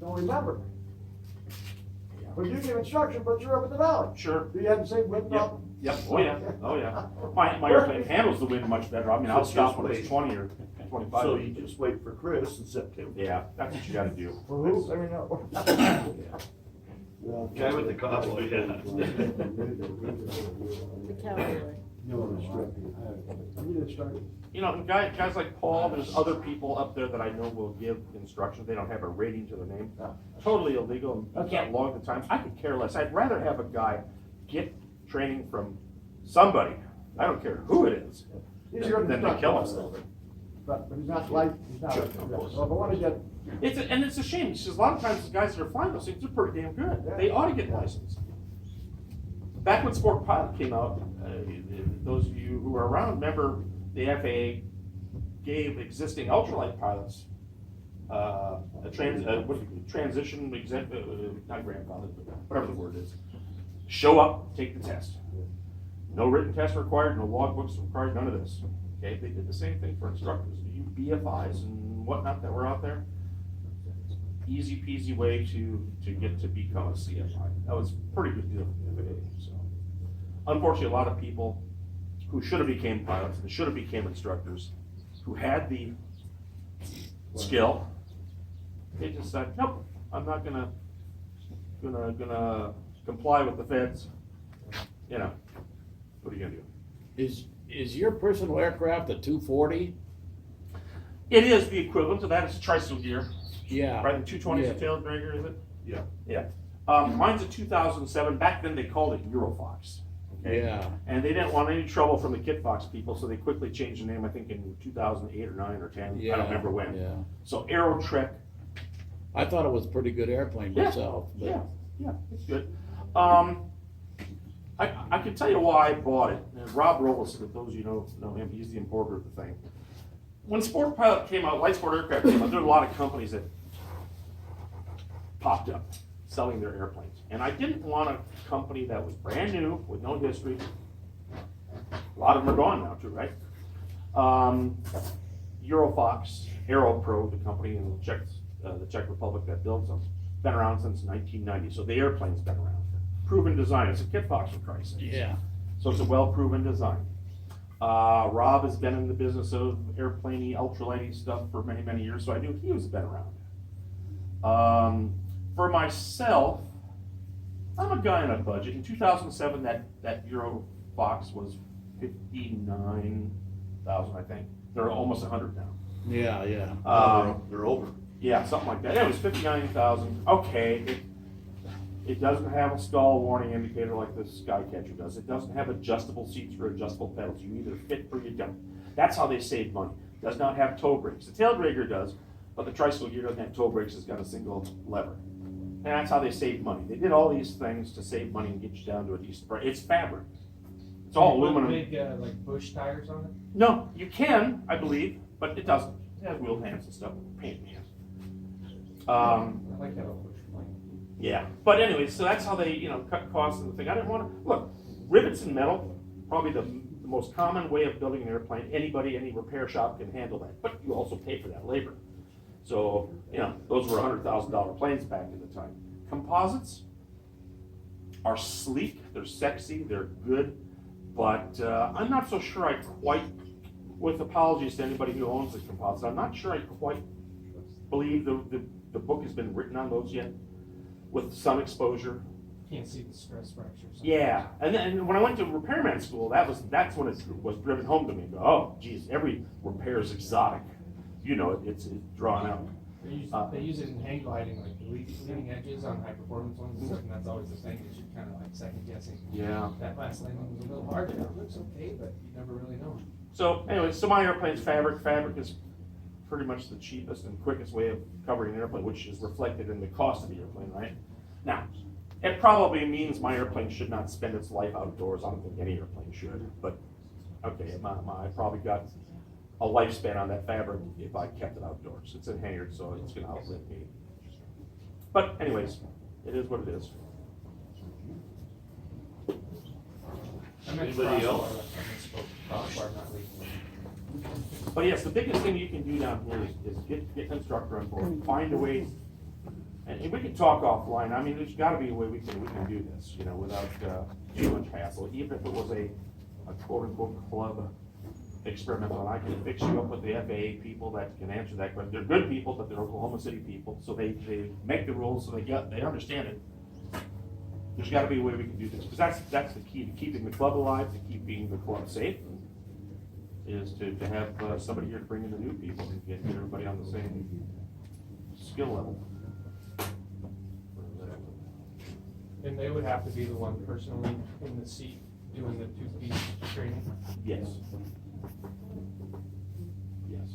don't remember. Yeah. But you give instruction, but you're up in the valley. Sure. Do you have the same wind Yep, problem? yep, oh yeah, oh yeah. My airplane handles the wind much better. I mean, I'll So stop just when it's wait. 20 or 25. So you just wait for Chris in September. Yeah, that's what you gotta do. For who? Let me know. Guy with the cowboy hat. The cowboy. You know, guys like Paul, there's other people up there that I know will give instructions. They don't have a rating to their name. Totally illegal. You can't log the times. I could care less. I'd rather have a guy get training from somebody. I don't care who it is. He's your Than to kill instructor. himself. But he's not like, he's not, well, but when he get, And it's a shame, because a lot of times the guys that are flying those things are pretty damn good. They ought to get licensed. Back when Sport Pilot came out, those of you who were around remember the FAA gave existing ultralight pilots transition not grandfather, but whatever the word is. Show up, take the test. No written test required, no logbooks required, none of this. Okay, they did the same thing for instructors. You BFIs and whatnot that were out there. Easy peasy way to get to become a CFI. That was a pretty good deal for the FAA. So, unfortunately, a lot of people who should have became pilots and should have became instructors, who had the skill, they just said, nope, I'm not gonna comply with the feds. You know, what are you gonna do? Is your personal aircraft a 240? It is the equivalent to that. It's a tricycle gear. Yeah. Right, the 220 is Yeah. a tail dragger, is it? Yeah. Yeah. Mine's a 2007. Back then they called it Eurofox. Okay? Yeah. And they didn't want any trouble from the Kitfox people, so they quickly changed the name, I think in 2008 or 9 or 10. I don't remember when. Yeah. So Aerotrek. I thought it was a pretty good airplane Yeah. myself. But Yeah, it's good. I can tell you why I bought it. And Rob Robles, if those of you know him, he's the importer of the thing. When Sport Pilot came out, Light Sport Aircraft came out, there were a lot of companies that popped up selling their airplanes. And I didn't want a company that was brand new, with no history. A lot of them are gone now too, right? Eurofox, Aeropro, the company in the Czech Republic that builds them, been around since 1990. So the airplane's been around. Proven design. It's a Kitfox for Christ's sake. yeah. So it's a well-proven design. Rob has been in the business of airplaney, ultralighty stuff for many, many years, so I knew he was been around. For myself, I'm a guy on a budget. In 2007, that Eurofox was 59,000, I think. They're almost 100 now. Yeah, yeah. They're over. Yeah, something like that. It was 59,000. Okay, it doesn't have a stall warning indicator like the Skycatcher does. It doesn't have adjustable seats for adjustable pedals. You either fit or you don't. That's how they save money. Does not have toe brakes. The tail dragger does, but the tricycle gear doesn't have toe brakes. It's got a single lever. And that's how they save money. They did all these things to save money and get you down to a decent price. It's fabric. It's all aluminum. Big, like Bush tires on it? No, you can, I believe, but it doesn't. It has wheel hands and stuff. Pain in the ass. I like that old Bush plane. Yeah, but anyway, so that's how they, cut costs and the thing. I didn't want to, look, rivets and metal, probably the most common way of building an airplane. Anybody, any repair shop can handle that, but you also pay for that labor. So, those were $100,000 planes back at the time. Composites are sleek, they're sexy, they're good, but I'm not so sure I quite, with apologies to anybody who owns a composite, I'm not sure I quite believe the book has been written on those yet, with some exposure. Can't see the stress fractures. Yeah, and then when I went to repairman school, that's when it was driven home to me. Oh, geez, every repair is exotic. It's drawn out. They use it in hang gliding, like the leading edges on high performance ones, and that's always the thing, is you're kind of like second guessing. Yeah. That last landing was a little hard, and it looks okay, but you never really know. So anyway, so my airplane's fabric. Fabric is pretty much the cheapest and quickest way of covering an airplane, which is reflected in the cost of the airplane, right? Now, it probably means my airplane should not spend its life outdoors. I don't think any airplane should, but okay, I probably got a lifespan on that fabric if I kept it outdoors. It's in hangar, so it's gonna outlive me. But anyways, it is what it is. I meant Anybody else? crossbar, I misspoke. Crossbar, not leading. But yes, the biggest thing you can do down here is get an instructor on board, find a way, And we can talk offline, I mean, there's gotta be a way we can do this, you know, without, too much hassle, even if it was a quote-unquote club experimental, and I can fix you up with the FAA people that can answer that question. They're good people, but they're Oklahoma City people, so they make the rules, so they understand it. There's gotta be a way we can do this, because that's the key to keeping the club alive, to keeping the club safe, is to have somebody here to bring in the new people and get everybody on the same skill level. And they would have to be the one personally in the seat doing the two-piece training. Yes. Yes.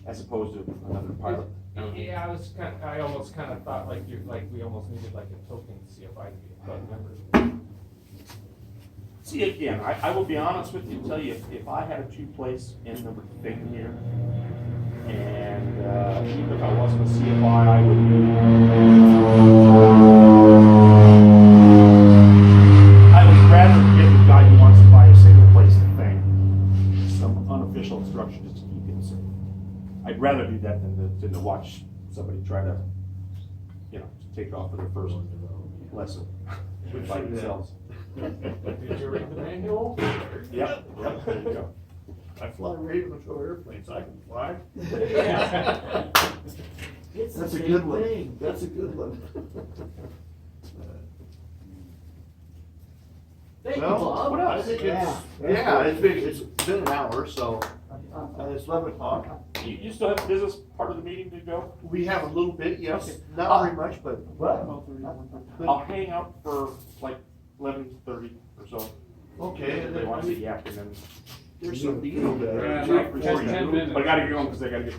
As opposed to another pilot. Yeah, I almost kind of thought like we almost needed like a token CFI to be a club member. See, again, I will be honest with you and tell you, if I had a two-place in the thing here, and even if I wasn't a CFI, I would rather give the guy who wants to buy a single-place thing some unofficial instruction just to keep him safe. I'd rather do that than to watch somebody try to, you know, take off for their first lesson by themselves. Did you read the manual? Yep, there you go. I fly radio control airplanes, I can fly. It's the That's a same good one, thing. that's a good one. Thank you, Well, Bob. I think it's been an hour, so, it's 11 o'clock. You still have business part of the meeting to go? We have a little bit, yes, Okay. not very much, but. I'll hang out for like 11:30 or so. Okay, If they want to see the afternoon. there's some deal there. Yeah, like 10 minutes. But I gotta get home because I gotta get